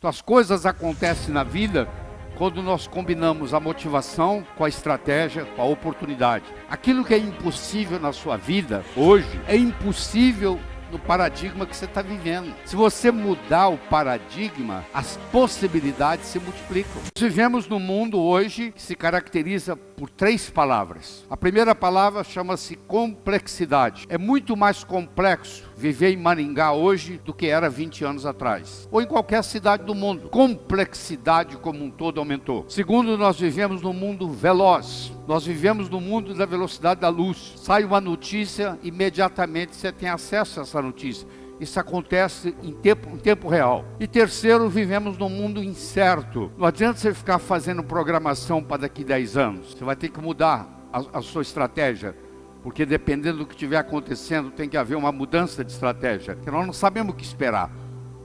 Então, as coisas acontecem na vida quando nós combinamos a motivação com a estratégia, com a oportunidade. Aquilo que é impossível na sua vida hoje é impossível no paradigma que você está vivendo. Se você mudar o paradigma, as possibilidades se multiplicam. Nós vivemos num mundo hoje que se caracteriza por 3 palavras. A primeira palavra chama-se complexidade. É muito mais complexo viver em Maringá hoje do que era 20 anos atrás, ou em qualquer cidade do mundo. Complexidade como um todo aumentou. Segundo, nós vivemos num mundo veloz. Nós vivemos no mundo da velocidade da luz. Sai uma notícia, imediatamente você tem acesso a essa notícia. Isso acontece em tempo real. E terceiro, vivemos num mundo incerto. Não adianta você ficar fazendo programação para daqui 10 anos. Você vai ter que mudar a sua estratégia. Porque dependendo do que estiver acontecendo, tem que haver uma mudança de estratégia. Porque nós não sabemos o que esperar.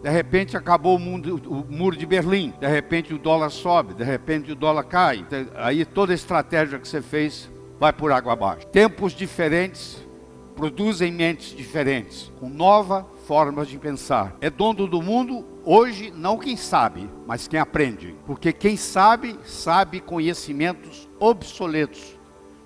De repente acabou o muro de Berlim. De repente o dólar sobe. De repente o dólar cai. Aí toda a estratégia que você fez vai por água abaixo. Tempos diferentes produzem mentes diferentes, com novas formas de pensar. É dono do mundo hoje não quem sabe, mas quem aprende. Porque quem sabe, sabe conhecimentos obsoletos,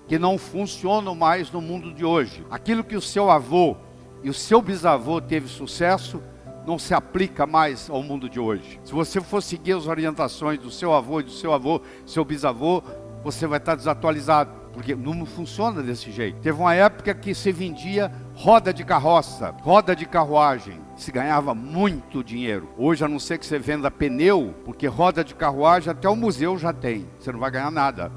que não funcionam mais no mundo de hoje. Aquilo que o seu avô e o seu bisavô teve sucesso, não se aplica mais ao mundo de hoje. Se você for seguir as orientações do seu avô e do seu bisavô, você vai estar desatualizado, porque não funciona desse jeito. Teve uma época que se vendia roda de carroça, roda de carruagem, se ganhava muito dinheiro. Hoje, a não ser que você venda pneu, porque roda de carruagem até o museu já tem, você não vai ganhar nada.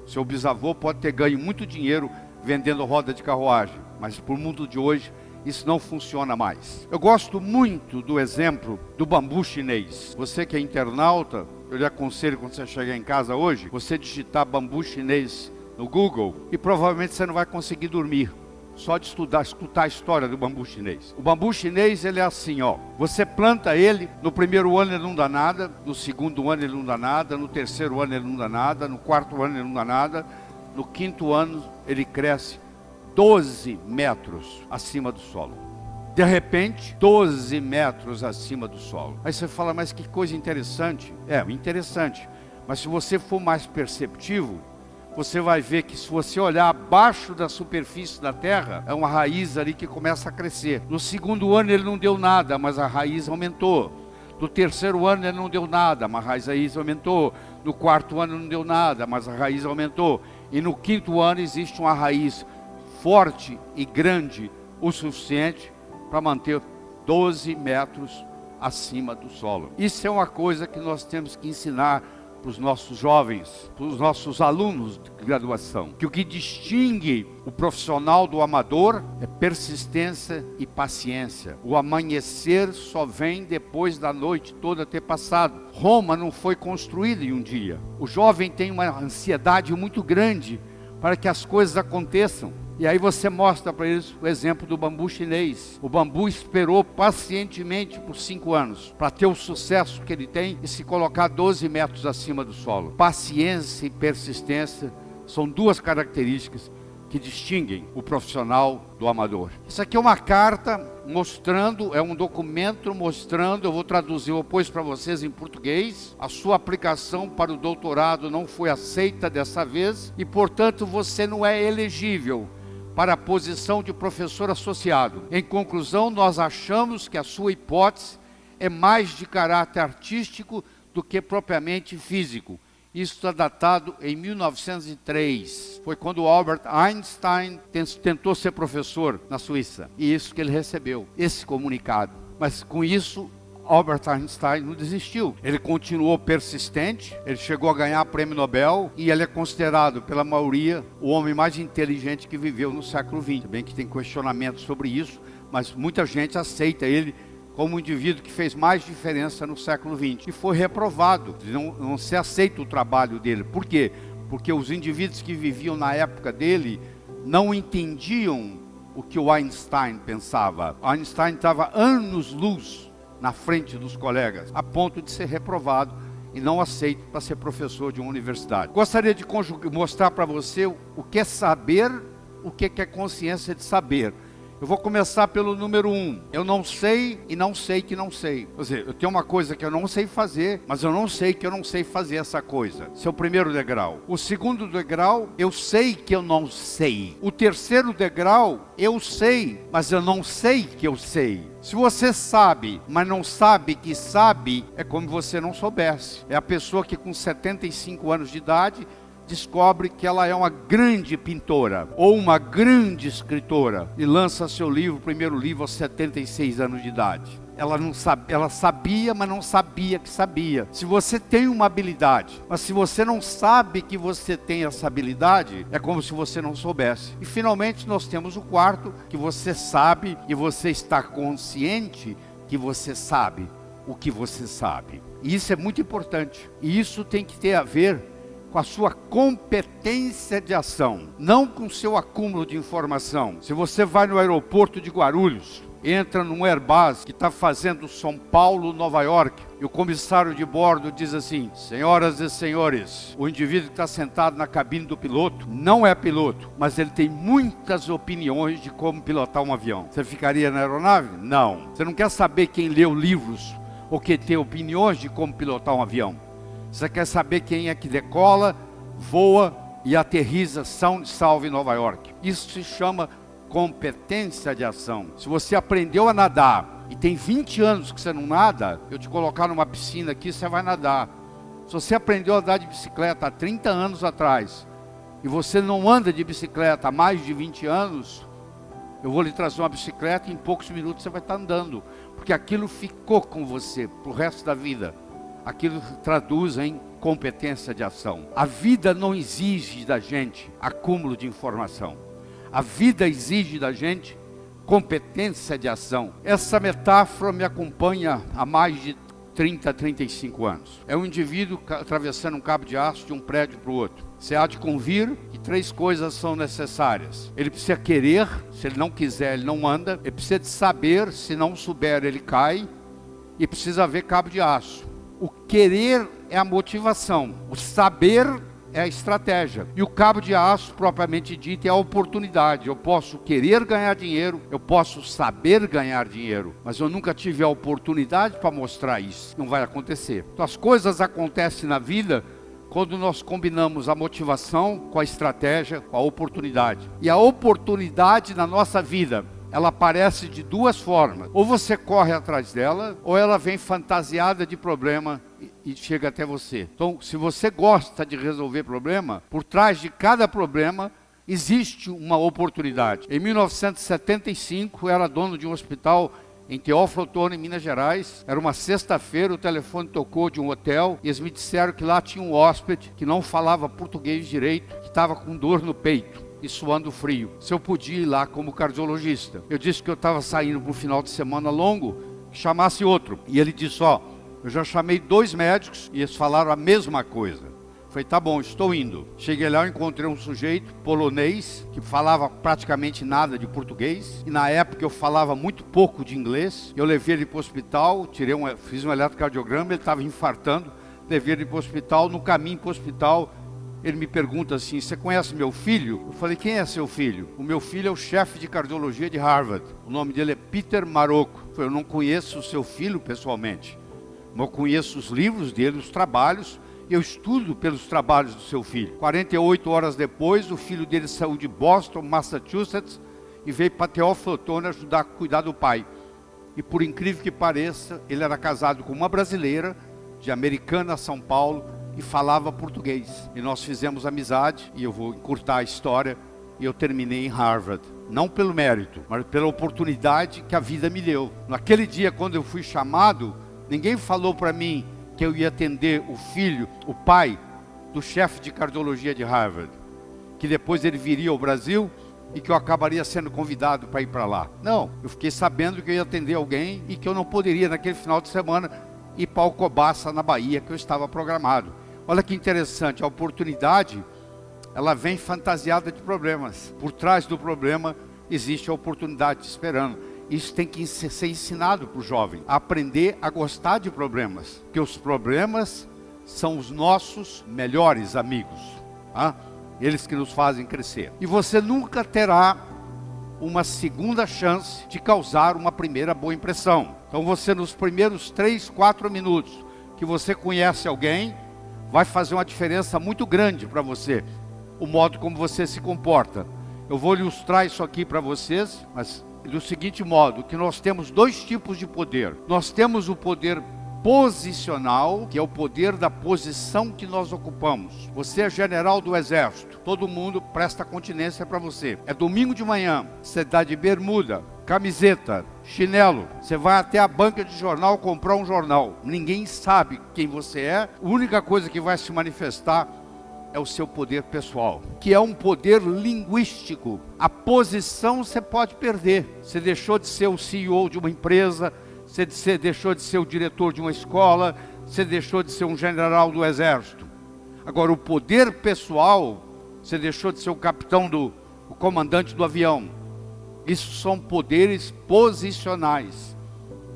Seu bisavô pode ter ganho muito dinheiro vendendo roda de carruagem, mas para o mundo de hoje, isso não funciona mais. Eu gosto muito do exemplo do bambu chinês. Você que é internauta, eu lhe aconselho quando você chegar em casa hoje, você digitar bambu chinês no Google e provavelmente você não vai conseguir dormir. Só de escutar a história do bambu chinês. O bambu chinês, ele é assim, ó. Você planta ele, no primeiro ano ele não dá nada, no segundo ano ele não dá nada, no terceiro ano ele não dá nada, no quarto ano ele não dá nada, no quinto ano ele cresce 12 metros acima do solo. De repente, 12 metros acima do solo. Aí você fala, mas que coisa interessante. É, interessante. Mas se você for mais perceptivo, você vai ver que se você olhar abaixo da superfície da terra, é uma raiz ali que começa a crescer. No segundo ano ele não deu nada, mas a raiz aumentou. No terceiro ano ele não deu nada, mas a raiz aumentou. No quarto ano não deu nada, mas a raiz aumentou. E no quinto ano existe uma raiz forte e grande o suficiente para manter 12 metros acima do solo. Isso é uma coisa que nós temos que ensinar para os nossos jovens, para os nossos alunos de graduação, que o que distingue o profissional do amador é persistência e paciência. O amanhecer só vem depois da noite toda ter passado. Roma não foi construída em um dia. O jovem tem uma ansiedade muito grande para que as coisas aconteçam. E aí você mostra para eles o exemplo do bambu chinês. O bambu esperou pacientemente por 5 anos para ter o sucesso que ele tem e se colocar 12 metros acima do solo. Paciência e persistência são 2 características que distinguem o profissional do amador. Isso aqui é uma carta mostrando, é um documento mostrando, eu vou traduzir depois para vocês em português. A sua aplicação para o doutorado não foi aceita dessa vez e, portanto, você não é elegível para a posição de professor associado. Em conclusão, nós achamos que a sua hipótese é mais de caráter artístico do que propriamente físico. Isso está datado em 1903. Foi quando Albert Einstein tentou ser professor na Suíça. E isso que ele recebeu, esse comunicado. Mas com isso, Albert Einstein não desistiu. Ele continuou persistente, ele chegou a ganhar prêmio Nobel e ele é considerado pela maioria o homem mais inteligente que viveu no século XX. Bem que tem questionamentos sobre isso, mas muita gente aceita ele como um indivíduo que fez mais diferença no século XX. E foi reprovado, não se aceita o trabalho dele. Por quê? Porque os indivíduos que viviam na época dele não entendiam o que o Einstein pensava. Einstein estava anos-luz na frente dos colegas, a ponto de ser reprovado e não aceito para ser professor de uma universidade. Gostaria de mostrar para você o que é saber, o que é consciência de saber. Eu vou começar pelo número 1. Eu não sei e não sei que não sei. Quer dizer, eu tenho uma coisa que eu não sei fazer, mas eu não sei que eu não sei fazer essa coisa. Esse é o primeiro degrau. O segundo degrau, eu sei que eu não sei. O terceiro degrau, eu sei, mas eu não sei que eu sei. Se você sabe, mas não sabe que sabe, é como você não soubesse. É a pessoa que com 75 anos de idade descobre que ela é uma grande pintora ou uma grande escritora e lança seu livro, o primeiro livro, aos 76 anos de idade. Ela não sabe, ela sabia, mas não sabia que sabia. Se você tem uma habilidade, mas se você não sabe que você tem essa habilidade, é como se você não soubesse. E finalmente nós temos o quarto, que você sabe e você está consciente que você sabe o que você sabe. E isso é muito importante. E isso tem que ter a ver com a sua competência de ação, não com o seu acúmulo de informação. Se você vai no aeroporto de Guarulhos, entra num Airbus que está fazendo São Paulo, Nova York, e o comissário de bordo diz assim: senhoras e senhores, o indivíduo que está sentado na cabine do piloto não é piloto, mas ele tem muitas opiniões de como pilotar um avião. Você ficaria na aeronave? Não. Você não quer saber quem leu livros ou quem tem opiniões de como pilotar um avião. Você quer saber quem é que decola, voa e aterriza são e salvo em Nova York. Isso se chama competência de ação. Se você aprendeu a nadar e tem 20 anos que você não nada, eu te colocar numa piscina aqui, você vai nadar. Se você aprendeu a andar de bicicleta há 30 anos atrás e você não anda de bicicleta há mais de 20 anos, eu vou lhe trazer uma bicicleta e em poucos minutos você vai estar andando. Porque aquilo ficou com você para o resto da vida. Aquilo traduz em competência de ação. A vida não exige da gente acúmulo de informação. A vida exige da gente competência de ação. Essa metáfora me acompanha há mais de 30, 35 anos. É um indivíduo atravessando um cabo de aço de um prédio para o outro. Você há de convir que 3 coisas são necessárias. Ele precisa querer, se ele não quiser, ele não anda. Ele precisa de saber, se não souber, ele cai. E precisa haver cabo de aço. O querer é a motivação, o saber é a estratégia. E o cabo de aço, propriamente dito, é a oportunidade. Eu posso querer ganhar dinheiro, eu posso saber ganhar dinheiro, mas eu nunca tive a oportunidade para mostrar isso. Não vai acontecer. Então as coisas acontecem na vida quando nós combinamos a motivação com a estratégia, com a oportunidade. E a oportunidade na nossa vida, ela aparece de 2 formas. Ou você corre atrás dela, ou ela vem fantasiada de problema e chega até você. Então, se você gosta de resolver problema, por trás de cada problema existe uma oportunidade. Em 1975, eu era dono de um hospital em Teófilo Otoni, em Minas Gerais. Era uma sexta-feira, o telefone tocou de um hotel e eles me disseram que lá tinha um hóspede que não falava português direito, que estava com dor no peito e suando frio. Se eu podia ir lá como cardiologista. Eu disse que eu estava saindo para um final de semana longo, que chamasse outro. E ele disse, ó, eu já chamei 2 médicos e eles falaram a mesma coisa. Falei, tá bom, estou indo. Cheguei lá, eu encontrei um sujeito polonês que falava praticamente nada de português. E na época eu falava muito pouco de inglês. Eu levei ele para o hospital, fiz um eletrocardiograma, ele estava infartando. Levei ele para o hospital, no caminho para o hospital, ele me pergunta assim, você conhece meu filho? Eu falei, quem é seu filho? O meu filho é o chefe de cardiologia de Harvard. O nome dele é Peter Marocco. Eu falei, eu não conheço o seu filho pessoalmente. Eu conheço os livros dele, os trabalhos. Eu estudo pelos trabalhos do seu filho. 48 horas depois, o filho dele saiu de Boston, Massachusetts, e veio para Teófilo Otoni ajudar a cuidar do pai. E por incrível que pareça, ele era casado com uma brasileira, de Americana, São Paulo, e falava português. E nós fizemos amizade, e eu vou encurtar a história, e eu terminei em Harvard. Não pelo mérito, mas pela oportunidade que a vida me deu. Naquele dia, quando eu fui chamado, ninguém falou para mim que eu ia atender o filho, o pai do chefe de cardiologia de Harvard, que depois ele viria ao Brasil e que eu acabaria sendo convidado para ir para lá. Não, eu fiquei sabendo que eu ia atender alguém e que eu não poderia naquele final de semana ir para Alcobaça, na Bahia, que eu estava programado. Olha que interessante, a oportunidade, ela vem fantasiada de problemas. Por trás do problema existe a oportunidade esperando. Isso tem que ser ensinado para o jovem, a aprender a gostar de problemas, porque os problemas são os nossos melhores amigos, tá? Eles que nos fazem crescer. E você nunca terá uma segunda chance de causar uma primeira boa impressão. Então você, nos primeiros 3, 4 minutos que você conhece alguém, vai fazer uma diferença muito grande para você, o modo como você se comporta. Eu vou ilustrar isso aqui para vocês, mas do seguinte modo, que nós temos 2 tipos de poder. Nós temos o poder posicional, que é o poder da posição que nós ocupamos. Você é general do exército, todo mundo presta continência para você. É domingo de manhã, você dá de bermuda, camiseta, chinelo, você vai até a banca de jornal comprar um jornal. Ninguém sabe quem você é, a única coisa que vai se manifestar é o seu poder pessoal, que é um poder linguístico. A posição você pode perder. Você deixou de ser o CEO de uma empresa, você deixou de ser o diretor de uma escola, você deixou de ser um general do exército. Agora, o poder pessoal, você deixou de ser o capitão o comandante do avião. Isso são poderes posicionais,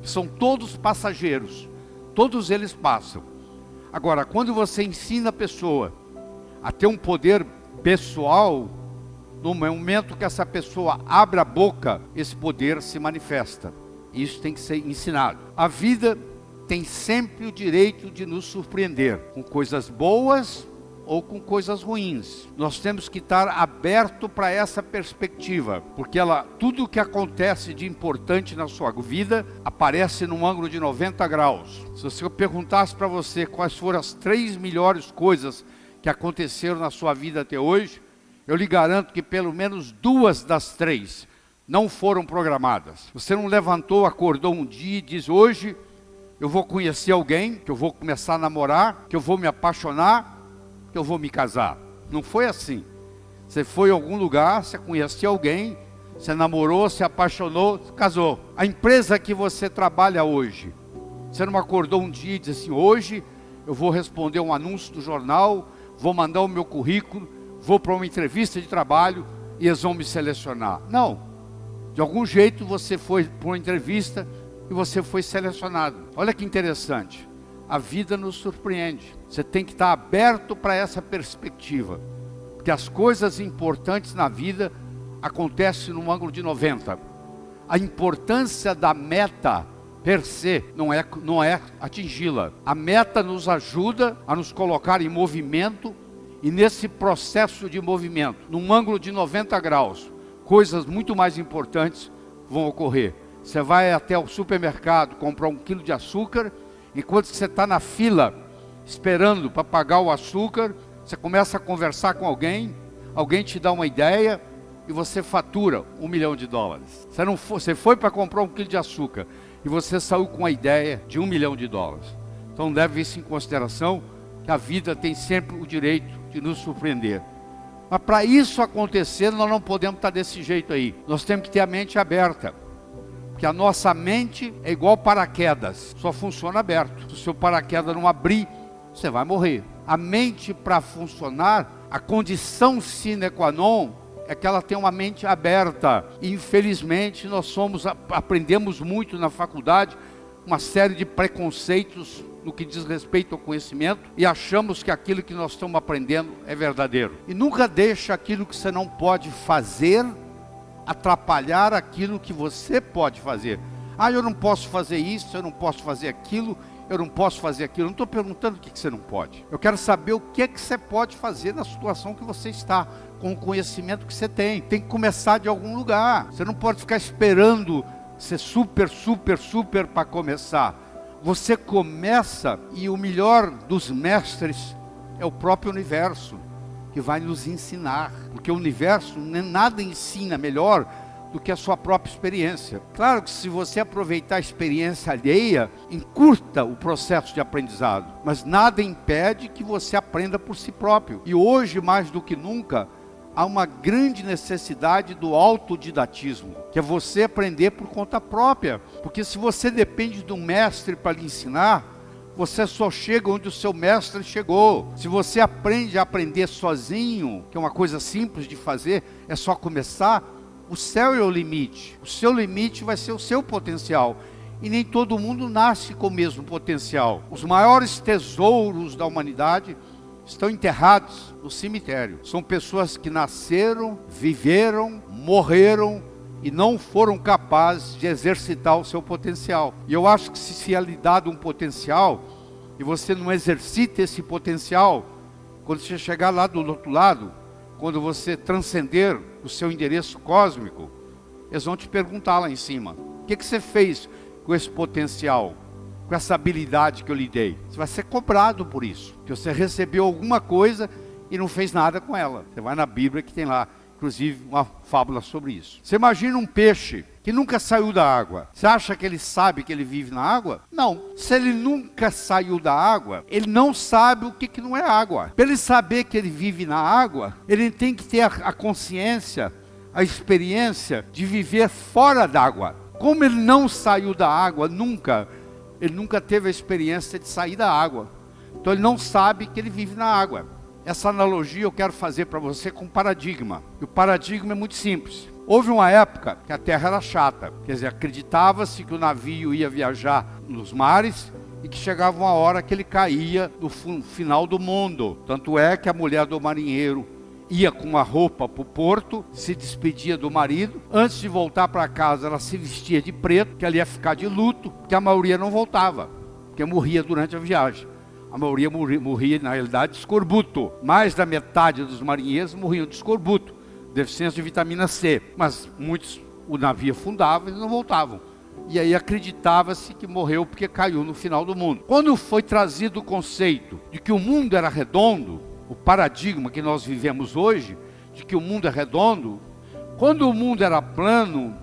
que são todos passageiros, todos eles passam. Agora, quando você ensina a pessoa a ter um poder pessoal, no momento que essa pessoa abre a boca, esse poder se manifesta. Isso tem que ser ensinado. A vida tem sempre o direito de nos surpreender, com coisas boas ou com coisas ruins. Nós temos que estar aberto para essa perspectiva, porque tudo o que acontece de importante na sua vida aparece num ângulo de 90 graus. Se eu perguntasse para você quais foram as 3 melhores coisas que aconteceram na sua vida até hoje, eu lhe garanto que pelo menos 2 das 3 não foram programadas. Você não levantou, acordou um dia e diz: hoje eu vou conhecer alguém, que eu vou começar a namorar, que eu vou me apaixonar, que eu vou me casar. Não foi assim. Você foi a algum lugar, você conheceu alguém, você namorou, se apaixonou, casou. A empresa que você trabalha hoje, você não acordou um dia e disse assim: hoje eu vou responder um anúncio do jornal, vou mandar o meu currículo, vou para uma entrevista de trabalho e eles vão me selecionar. Não. De algum jeito você foi para uma entrevista e você foi selecionado. Olha que interessante. A vida nos surpreende. Você tem que estar aberto para essa perspectiva. Porque as coisas importantes na vida acontecem num ângulo de 90. A importância da meta per se não é atingi-la. A meta nos ajuda a nos colocar em movimento, e nesse processo de movimento, num ângulo de 90 graus, coisas muito mais importantes vão ocorrer. Você vai até o supermercado comprar 1 quilo de açúcar, enquanto você está na fila esperando para pagar o açúcar, você começa a conversar com alguém te dá uma ideia e você fatura $1 milhão. Você foi para comprar 1 quilo de açúcar e você saiu com a ideia de $1 milhão. Então leve isso em consideração, que a vida tem sempre o direito de nos surpreender. Mas para isso acontecer, nós não podemos estar desse jeito aí. Nós temos que ter a mente aberta. Porque a nossa mente é igual paraquedas, só funciona aberto. Se o seu paraquedas não abrir, você vai morrer. A mente, para funcionar, a condição sine qua non é que ela tem uma mente aberta. E, infelizmente, nós aprendemos muito na faculdade uma série de preconceitos no que diz respeito ao conhecimento, e achamos que aquilo que nós estamos aprendendo é verdadeiro. E nunca deixa aquilo que você não pode fazer atrapalhar aquilo que você pode fazer. Eu não posso fazer isso, eu não posso fazer aquilo, eu não posso fazer aquilo. Eu não estou perguntando o que você não pode. Eu quero saber o que você pode fazer na situação que você está, com o conhecimento que você tem. Tem que começar de algum lugar. Você não pode ficar esperando ser super para começar. Você começa, e o melhor dos mestres é o próprio universo, que vai nos ensinar. Porque o universo nada ensina melhor do que a sua própria experiência. Claro que se você aproveitar a experiência alheia, encurta o processo de aprendizado. Mas nada impede que você aprenda por si próprio. E hoje, mais do que nunca, há uma grande necessidade do autodidatismo, que é você aprender por conta própria. Porque se você depende de um mestre para lhe ensinar, você só chega onde o seu mestre chegou. Se você aprende a aprender sozinho, que é uma coisa simples de fazer, é só começar, o céu é o limite. O seu limite vai ser o seu potencial. E nem todo mundo nasce com o mesmo potencial. Os maiores tesouros da humanidade estão enterrados no cemitério. São pessoas que nasceram, viveram, morreram e não foram capazes de exercitar o seu potencial. E eu acho que se é lhe dado um potencial, e você não exercita esse potencial, quando você chegar lá do outro lado, quando você transcender o seu endereço cósmico, eles vão te perguntar lá em cima, o que você fez com esse potencial, com essa habilidade que eu lhe dei? Você vai ser cobrado por isso, que você recebeu alguma coisa e não fez nada com ela. Você vai na Bíblia que tem lá, inclusive, uma fábula sobre isso. Você imagina um peixe que nunca saiu da água. Você acha que ele sabe que ele vive na água? Não. Se ele nunca saiu da água, ele não sabe o que não é água. Para ele saber que ele vive na água, ele tem que ter a consciência, a experiência de viver fora d'água. Como ele não saiu da água nunca, ele nunca teve a experiência de sair da água. Então ele não sabe que ele vive na água. Essa analogia eu quero fazer para você com paradigma. E o paradigma é muito simples. Houve uma época que a terra era chata. Quer dizer, acreditava-se que o navio ia viajar nos mares e que chegava uma hora que ele caía no final do mundo. Tanto é que a mulher do marinheiro ia com uma roupa para o porto, se despedia do marido. Antes de voltar para casa, ela se vestia de preto, que ela ia ficar de luto, porque a maioria não voltava, porque morria durante a viagem. A maioria morria, na realidade, de escorbuto. Mais da metade dos marinheiros morriam de escorbuto, deficiência de vitamina C. Mas muitos, o navio afundava e não voltavam. E aí acreditava-se que morreu porque caiu no final do mundo. Quando foi trazido o conceito de que o mundo era redondo, o paradigma que nós vivemos hoje, de que o mundo é redondo, quando o mundo era plano,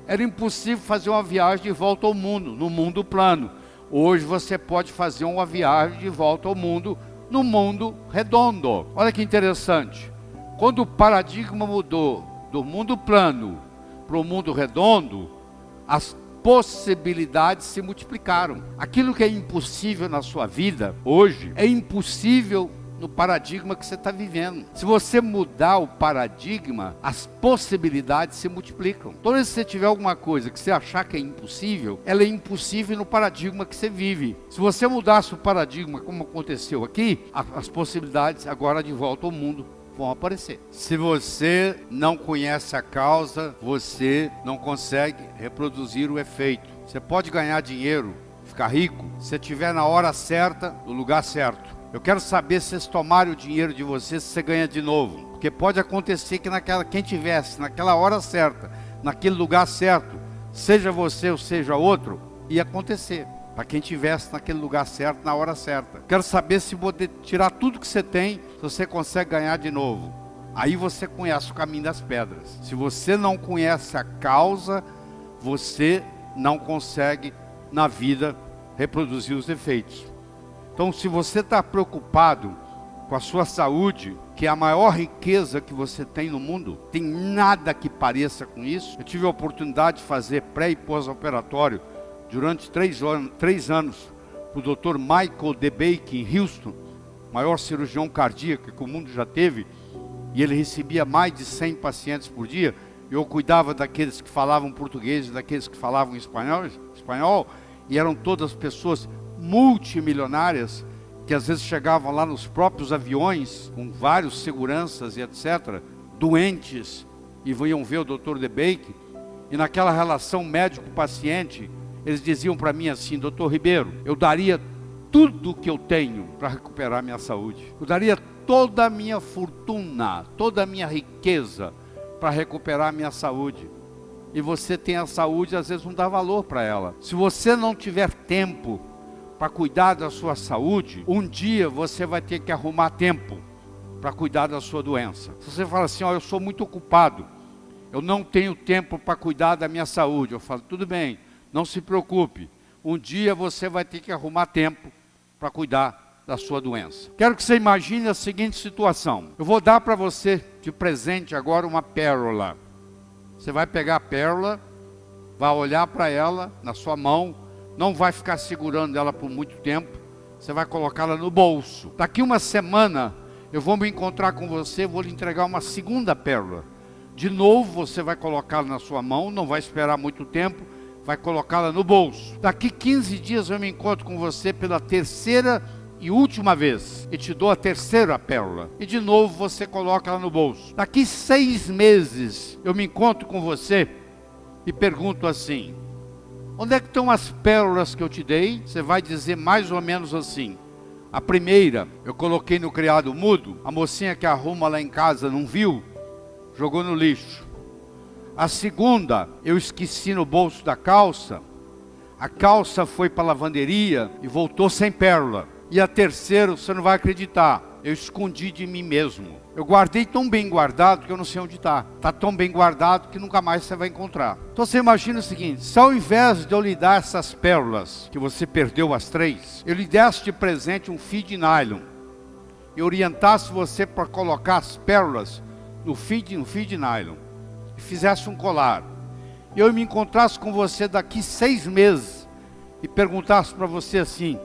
era impossível fazer uma viagem de volta ao mundo, no mundo plano. Hoje você pode fazer uma viagem de volta ao mundo, no mundo redondo. Olha que interessante. Quando o paradigma mudou do mundo plano para o mundo redondo, as possibilidades se multiplicaram. Aquilo que é impossível na sua vida hoje, é impossível no paradigma que você está vivendo. Se você mudar o paradigma, as possibilidades se multiplicam. Toda vez que você tiver alguma coisa que você achar que é impossível, ela é impossível no paradigma que você vive. Se você mudasse o paradigma, como aconteceu aqui, as possibilidades agora de volta ao mundo vão aparecer. Se você não conhece a causa, você não consegue reproduzir o efeito. Você pode ganhar dinheiro, ficar rico, se estiver na hora certa, no lugar certo. Eu quero saber se vocês tomarem o dinheiro de vocês, se você ganha de novo. Porque pode acontecer que quem tivesse naquela hora certa, naquele lugar certo, seja você ou seja outro, ia acontecer. Para quem tivesse naquele lugar certo, na hora certa. Quero saber se poder tirar tudo que você tem, se você consegue ganhar de novo. Aí você conhece o caminho das pedras. Se você não conhece a causa, você não consegue na vida reproduzir os efeitos. Então, se você está preocupado com a sua saúde, que é a maior riqueza que você tem no mundo, tem nada que pareça com isso. Eu tive a oportunidade de fazer pré e pós-operatório durante 3 anos para o Dr. Michael DeBake em Houston, maior cirurgião cardíaco que o mundo já teve, e ele recebia mais de 100 pacientes por dia. Eu cuidava daqueles que falavam português e daqueles que falavam espanhol, e eram todas pessoas multimilionárias, que às vezes chegavam lá nos próprios aviões, com vários seguranças e etc., doentes, e vinham ver o Dr. DeBake, e naquela relação médico-paciente, eles diziam para mim assim: Dr. Ribeiro, eu daria tudo o que eu tenho para recuperar minha saúde. Eu daria toda a minha fortuna, toda a minha riqueza para recuperar minha saúde. E você tem a saúde, às vezes não dá valor para ela. Se você não tiver tempo para cuidar da sua saúde, um dia você vai ter que arrumar tempo para cuidar da sua doença. Se você fala assim: ó, eu sou muito ocupado, eu não tenho tempo para cuidar da minha saúde, eu falo: tudo bem, não se preocupe, um dia você vai ter que arrumar tempo para cuidar da sua doença. Quero que você imagine a seguinte situação. Eu vou dar para você de presente agora uma pérola. Você vai pegar a pérola, vai olhar para ela na sua mão, não vai ficar segurando ela por muito tempo, você vai colocá-la no bolso. Daqui uma semana eu vou me encontrar com você, vou lhe entregar uma segunda pérola. De novo você vai colocá-la na sua mão, não vai esperar muito tempo, vai colocá-la no bolso. Daqui 15 dias eu me encontro com você pela terceira e última vez, e te dou a terceira pérola, e de novo você coloca ela no bolso. Daqui 6 meses eu me encontro com você e pergunto assim: onde é que estão as pérolas que eu te dei? Você vai dizer mais ou menos assim: a primeira, eu coloquei no criado mudo, a mocinha que arruma lá em casa não viu, jogou no lixo. A segunda, eu esqueci no bolso da calça, a calça foi para a lavanderia e voltou sem pérola. E a terceira, você não vai acreditar, eu escondi de mim mesmo. Eu guardei tão bem guardado que eu não sei onde está. Está tão bem guardado que nunca mais você vai encontrar. Então você imagina o seguinte: se ao invés de eu lhe dar essas pérolas, que você perdeu as 3, eu lhe desse de presente um fio de nylon, e orientasse você para colocar as pérolas no fio de nylon, e fizesse um colar, e eu me encontrasse com você daqui 6 meses, e perguntasse para você assim: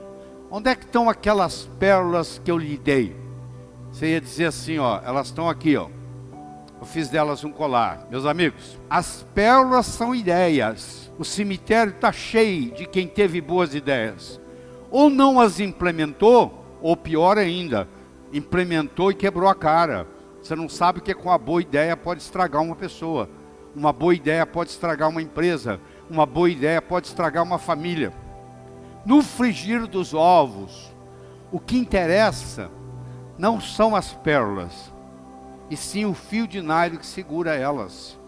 onde é que estão aquelas pérolas que eu lhe dei? Você ia dizer assim, ó, elas estão aqui, ó. Eu fiz delas um colar. Meus amigos, as pérolas são ideias. O cemitério está cheio de quem teve boas ideias. Ou não as implementou, ou pior ainda, implementou e quebrou a cara. Você não sabe que com a boa ideia pode estragar uma pessoa. Uma boa ideia pode estragar uma empresa. Uma boa ideia pode estragar uma família. No frigir dos ovos, o que interessa não são as pérolas, e sim o fio de nylon que segura elas.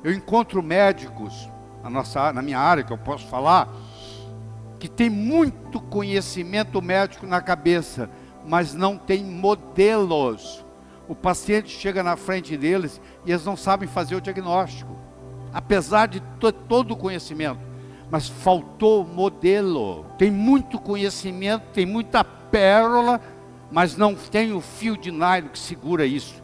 Eu encontro médicos na minha área, que eu posso falar, que tem muito conhecimento médico na cabeça, mas não tem modelos. O paciente chega na frente deles e eles não sabem fazer o diagnóstico, apesar de todo o conhecimento. Mas faltou modelo. Tem muito conhecimento, tem muita pérola, mas não tem o fio de nylon que segura isso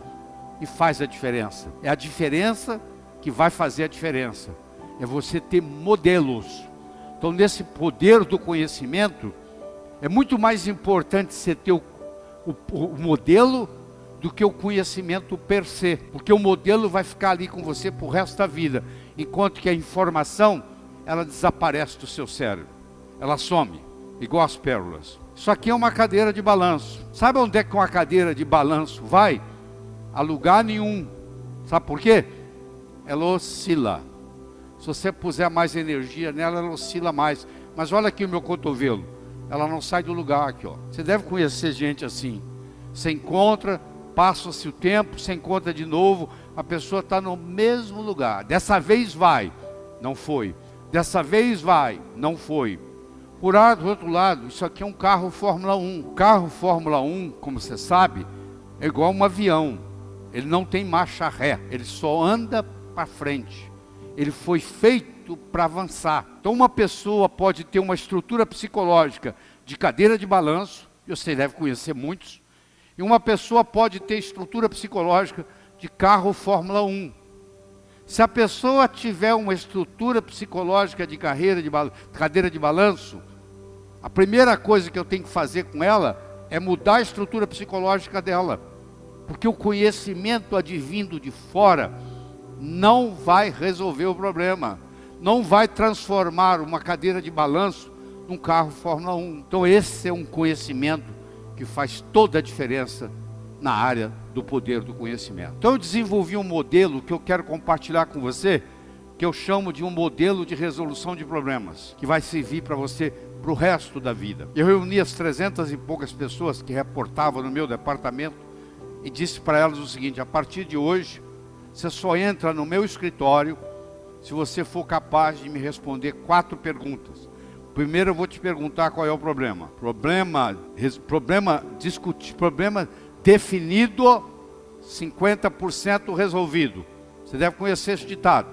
e faz a diferença. É a diferença que vai fazer a diferença. É você ter modelos. Então, nesse poder do conhecimento, é muito mais importante você ter o modelo do que o conhecimento per se. Porque o modelo vai ficar ali com você pro resto da vida, enquanto que a informação, ela desaparece do seu cérebro. Ela some, igual as pérolas. Isso aqui é uma cadeira de balanço. Sabe onde é que uma cadeira de balanço vai? A lugar nenhum. Sabe por quê? Ela oscila. Se você puser mais energia nela, ela oscila mais. Mas olha aqui o meu cotovelo. Ela não sai do lugar aqui, ó. Você deve conhecer gente assim. Você encontra, passa-se o tempo, você encontra de novo, a pessoa está no mesmo lugar. Dessa vez vai, não foi. Dessa vez vai, não foi. Por outro lado, isso aqui é um carro Fórmula 1. O carro Fórmula 1, como você sabe, é igual um avião. Ele não tem marcha ré, ele só anda para frente. Ele foi feito para avançar. Então uma pessoa pode ter uma estrutura psicológica de cadeira de balanço, e você deve conhecer muitos, e uma pessoa pode ter estrutura psicológica de carro Fórmula 1. Se a pessoa tiver uma estrutura psicológica de cadeira de balanço, a primeira coisa que eu tenho que fazer com ela é mudar a estrutura psicológica dela. Porque o conhecimento advindo de fora não vai resolver o problema. Não vai transformar uma cadeira de balanço num carro Fórmula 1. Então esse é um conhecimento que faz toda a diferença na área do poder do conhecimento. Então eu desenvolvi um modelo que eu quero compartilhar com você, que eu chamo de um modelo de resolução de problemas, que vai servir para você para o resto da vida. Eu reuni as 300 e poucas pessoas que reportavam no meu departamento e disse para elas o seguinte: a partir de hoje, você só entra no meu escritório se você for capaz de me responder 4 perguntas. Primeiro eu vou te perguntar qual é o problema. Problema definido, 50% resolvido. Você deve conhecer esse ditado.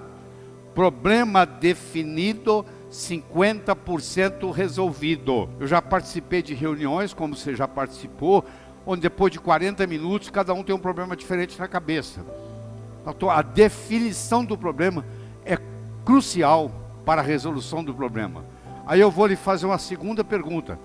Problema definido, 50% resolvido. Eu já participei de reuniões, como você já participou, onde depois de 40 minutos, cada um tem um problema diferente na cabeça. Então, a definição do problema é crucial para a resolução do problema. Aí eu vou lhe fazer uma segunda pergunta.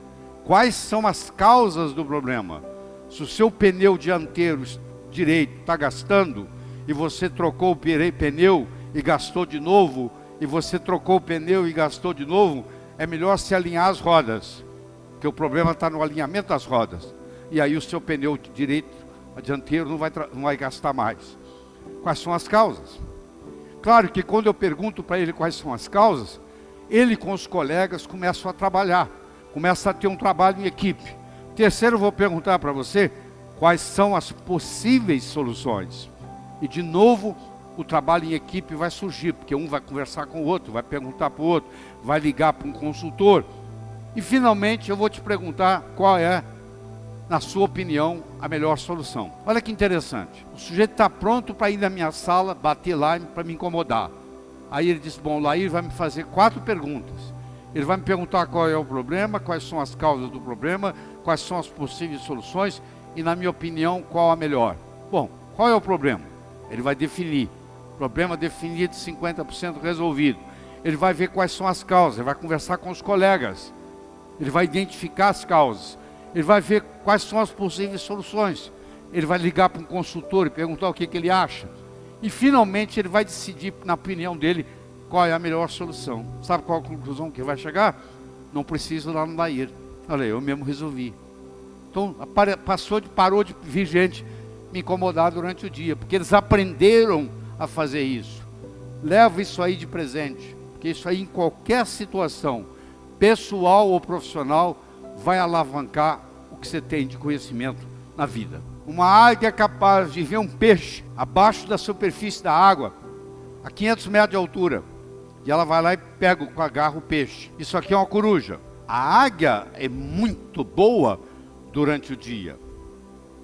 Quais são as causas do problema? Se o seu pneu dianteiro direito está gastando, e você trocou o pneu e gastou de novo, e você trocou o pneu e gastou de novo, é melhor se alinhar as rodas, porque o problema está no alinhamento das rodas. E aí o seu pneu direito, dianteiro, não vai gastar mais. Quais são as causas? Claro que quando eu pergunto para ele quais são as causas, ele com os colegas começam a trabalhar, começa a ter um trabalho em equipe. Terceiro, eu vou perguntar para você quais são as possíveis soluções. E de novo, o trabalho em equipe vai surgir, porque um vai conversar com o outro, vai perguntar para o outro, vai ligar para um consultor. E finalmente eu vou te perguntar qual é, na sua opinião, a melhor solução. Olha que interessante, o sujeito está pronto para ir na minha sala, bater lá para me incomodar. Aí ele diz, bom, lá ele vai me fazer 4 perguntas. Ele vai me perguntar qual é o problema, quais são as causas do problema, quais são as possíveis soluções e, na minha opinião, qual a melhor. Bom, qual é o problema? Ele vai definir. Problema definido, 50% resolvido. Ele vai ver quais são as causas, ele vai conversar com os colegas. Ele vai identificar as causas. Ele vai ver quais são as possíveis soluções. Ele vai ligar para um consultor e perguntar o que ele acha. E finalmente ele vai decidir, na opinião dele, qual é a melhor solução. Sabe qual a conclusão que vai chegar? Não preciso lá no Nair. Olha, eu mesmo resolvi. Então parou de vir gente me incomodar durante o dia, porque eles aprenderam a fazer isso. Leva isso aí de presente, porque isso aí em qualquer situação, pessoal ou profissional, vai alavancar o que você tem de conhecimento na vida. Uma águia é capaz de ver um peixe abaixo da superfície da água, a 500 metros de altura, e ela vai lá e pega, agarra o peixe. Isso aqui é uma coruja. A águia é muito boa durante o dia,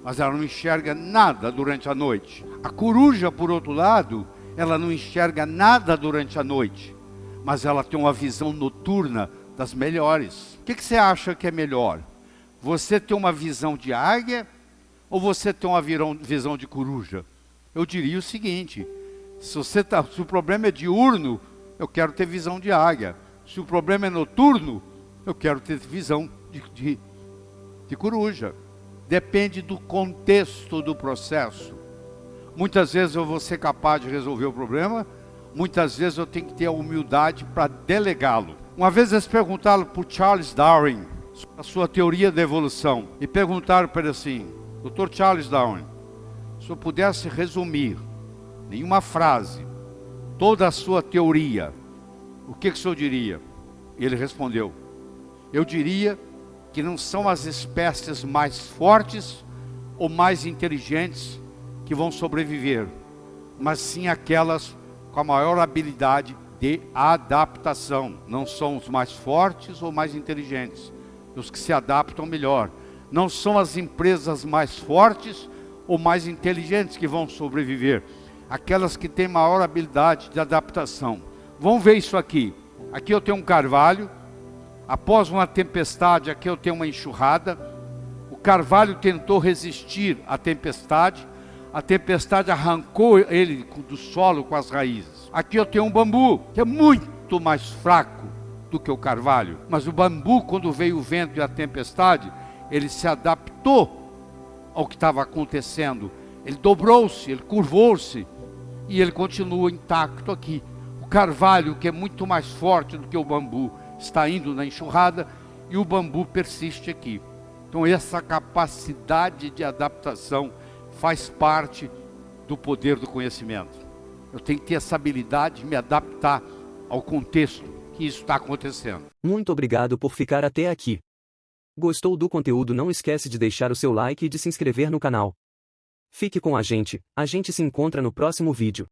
mas ela não enxerga nada durante a noite. A coruja, por outro lado, ela não enxerga nada durante a noite, mas ela tem uma visão noturna das melhores. O que você acha que é melhor? Você ter uma visão de águia ou você ter uma visão de coruja? Eu diria o seguinte, se o problema é diurno, eu quero ter visão de águia. Se o problema é noturno, eu quero ter visão de coruja. Depende do contexto do processo. Muitas vezes eu vou ser capaz de resolver o problema, muitas vezes eu tenho que ter a humildade para delegá-lo. Uma vez eles perguntaram para o Charles Darwin a sua teoria da evolução, e perguntaram para ele assim, Dr. Charles Darwin, se eu pudesse resumir em uma frase toda a sua teoria, o que o senhor diria? E ele respondeu, eu diria que não são as espécies mais fortes ou mais inteligentes que vão sobreviver, mas sim aquelas com a maior habilidade de adaptação. Não são os mais fortes ou mais inteligentes, os que se adaptam melhor. Não são as empresas mais fortes ou mais inteligentes que vão sobreviver, aquelas que têm maior habilidade de adaptação. Vamos ver isso aqui. Aqui eu tenho um carvalho. Após uma tempestade, aqui eu tenho uma enxurrada. O carvalho tentou resistir à tempestade. A tempestade arrancou ele do solo com as raízes. Aqui eu tenho um bambu, que é muito mais fraco do que o carvalho. Mas o bambu, quando veio o vento e a tempestade, ele se adaptou ao que estava acontecendo. Ele dobrou-se, ele curvou-se e ele continua intacto aqui. O carvalho, que é muito mais forte do que o bambu, está indo na enxurrada e o bambu persiste aqui. Então essa capacidade de adaptação faz parte do poder do conhecimento. Eu tenho que ter essa habilidade de me adaptar ao contexto que isso está acontecendo. Muito obrigado por ficar até aqui. Gostou do conteúdo? Não esquece de deixar o seu like e de se inscrever no canal. Fique com a gente se encontra no próximo vídeo.